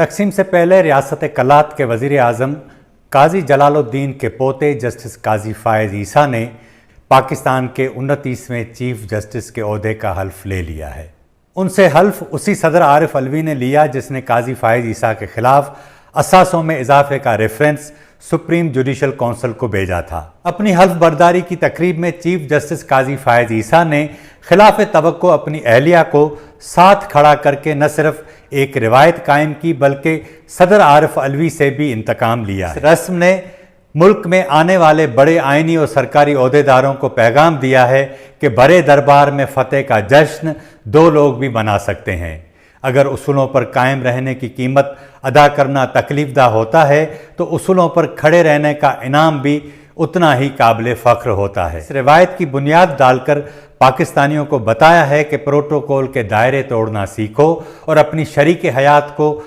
تقسیم سے پہلے ریاست کلات کے وزیر اعظم قاضی جلال الدین کے پوتے جسٹس قاضی فائز عیسیٰ نے پاکستان کے 29ویں چیف جسٹس کے عہدے کا حلف لے لیا ہے۔ ان سے حلف اسی صدر عارف علوی نے لیا جس نے قاضی فائز عیسیٰ کے خلاف اثاثوں میں اضافے کا ریفرنس سپریم جوڈیشل کونسل کو بھیجا تھا۔ اپنی حلف برداری کی تقریب میں چیف جسٹس قاضی فائز عیسیٰ نے خلاف توقع اپنی اہلیہ کو ساتھ کھڑا کر کے نہ صرف ایک روایت قائم کی بلکہ صدر عارف علوی سے بھی انتقام لیا۔ اس رسم نے ملک میں آنے والے بڑے آئینی اور سرکاری عہدیداروں کو پیغام دیا ہے کہ بڑے دربار میں فتح کا جشن دو لوگ بھی منا سکتے ہیں۔ اگر اصولوں پر قائم رہنے کی قیمت ادا کرنا تکلیف دہ ہوتا ہے تو اصولوں پر کھڑے رہنے کا انعام بھی اتنا ہی قابل فخر ہوتا ہے۔ اس روایت کی بنیاد ڈال کر پاکستانیوں کو بتایا ہے کہ پروٹوکول کے دائرے توڑنا سیکھو اور اپنی شریک حیات کو